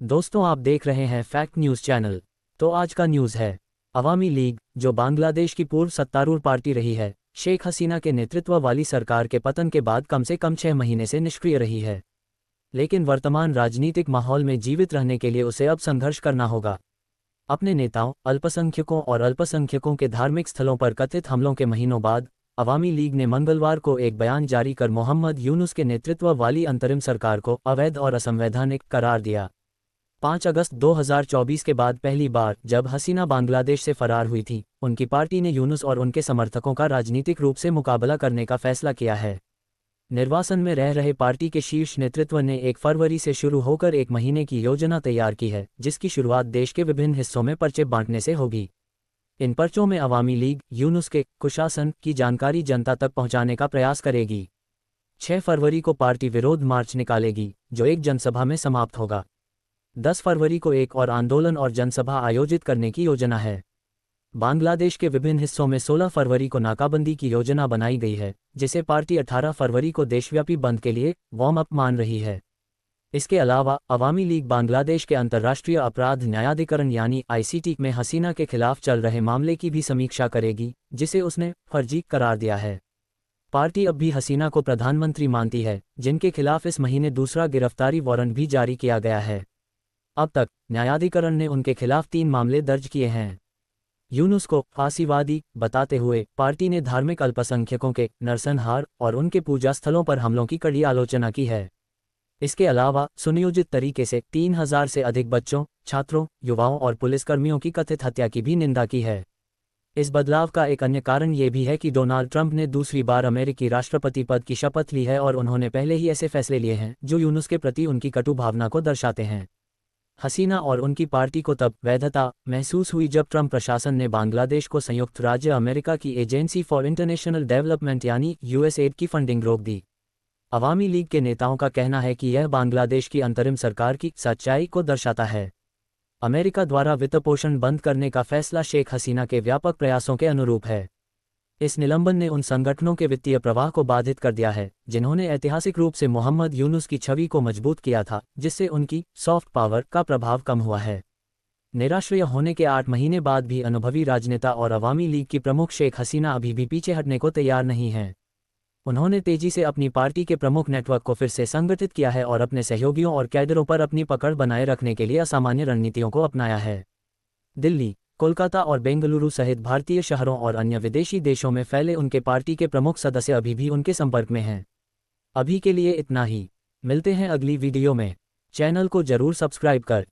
दोस्तों, आप देख रहे हैं फैक्ट न्यूज़ चैनल। तो आज का न्यूज़ है, अवामी लीग, जो बांग्लादेश की पूर्व सत्तारूढ़ पार्टी रही है, शेख हसीना के नेतृत्व वाली सरकार के पतन के बाद कम से कम 6 महीने से निष्क्रिय रही है। लेकिन वर्तमान राजनीतिक माहौल में जीवित रहने के लिए उसे अब संघर्ष करना होगा। अपने नेताओं, अल्पसंख्यकों और अल्पसंख्यकों के धार्मिक स्थलों पर कथित हमलों के महीनों बाद अवामी लीग ने मंगलवार को एक बयान जारी कर मोहम्मद यूनुस के नेतृत्व वाली अंतरिम सरकार को अवैध और असंवैधानिक करार दिया। 5 अगस्त 2024 के बाद पहली बार जब हसीना बांग्लादेश से फरार हुई थी, उनकी पार्टी ने यूनुस और उनके समर्थकों का राजनीतिक रूप से मुकाबला करने का फैसला किया है। निर्वासन में रह रहे पार्टी के शीर्ष नेतृत्व ने 1 फरवरी से शुरू होकर 1 महीने की योजना तैयार की है, जिसकी शुरुआत देश के विभिन्न हिस्सों में पर्चे बांटने से होगी। इन पर्चों में अवामी लीग यूनुस के कुशासन की जानकारी जनता तक पहुंचाने का प्रयास करेगी। 6 फरवरी को पार्टी विरोध मार्च निकालेगी, जो एक जनसभा में समाप्त होगा। 10 फरवरी को एक और आंदोलन और जनसभा आयोजित करने की योजना है। बांग्लादेश के विभिन्न हिस्सों में 16 फरवरी को नाकाबंदी की योजना बनाई गई है, जिसे पार्टी 18 फरवरी को देशव्यापी बंद के लिए वार्म अप मान रही है। इसके अलावा अवामी लीग बांग्लादेश के अंतर्राष्ट्रीय अपराध न्यायाधिकरण यानी ICT में हसीना के खिलाफ चल रहे मामले की भी समीक्षा करेगी, जिसे उसने फर्जी करार दिया है। पार्टी अब भी हसीना को प्रधानमंत्री मानती है, जिनके खिलाफ इस महीने दूसरा गिरफ्तारी वारंट भी जारी किया गया है। अब तक न्यायाधिकरण ने उनके खिलाफ 3 मामले दर्ज किए हैं। यूनुस को फांसीवादी बताते हुए पार्टी ने धार्मिक अल्पसंख्यकों के नरसंहार और उनके पूजा स्थलों पर हमलों की कड़ी आलोचना की है। इसके अलावा सुनियोजित तरीके से 3000 से अधिक बच्चों, छात्रों, युवाओं और पुलिसकर्मियों की कथित हत्या की भी निंदा की है। इस बदलाव का एक अन्य कारण ये भी है कि डोनाल्ड ट्रंप ने दूसरी बार अमेरिकी राष्ट्रपति पद की शपथ ली है और उन्होंने पहले ही ऐसे फैसले लिए हैं जो यूनुस के प्रति उनकी कटु भावना को दर्शाते हैं। हसीना और उनकी पार्टी को तब वैधता महसूस हुई जब ट्रंप प्रशासन ने बांग्लादेश को संयुक्त राज्य अमेरिका की एजेंसी फॉर इंटरनेशनल डेवलपमेंट यानी USAID की फंडिंग रोक दी। अवामी लीग के नेताओं का कहना है कि यह बांग्लादेश की अंतरिम सरकार की सच्चाई को दर्शाता है। अमेरिका द्वारा वित्तपोषण बंद करने का फैसला शेख हसीना के व्यापक प्रयासों के अनुरूप है। इस निलंबन ने उन संगठनों के वित्तीय प्रवाह को बाधित कर दिया है, जिन्होंने ऐतिहासिक रूप से मोहम्मद यूनुस की छवि को मजबूत किया था, जिससे उनकी सॉफ्ट पावर का प्रभाव कम हुआ है। निराश्रय होने के 8 महीने बाद भी अनुभवी राजनेता और अवामी लीग की प्रमुख शेख हसीना अभी भी पीछे हटने को तैयार नहीं हैं। उन्होंने तेजी से अपनी पार्टी के प्रमुख नेटवर्क को फिर से संगठित किया है और अपने सहयोगियों और कैडरों पर अपनी पकड़ बनाए रखने के लिए असामान्य रणनीतियों को अपनाया है। दिल्ली, कोलकाता और बेंगलुरु सहित भारतीय शहरों और अन्य विदेशी देशों में फैले उनके पार्टी के प्रमुख सदस्य अभी भी उनके संपर्क में हैं। अभी के लिए इतना ही। मिलते हैं अगली वीडियो में। चैनल को जरूर सब्सक्राइब कर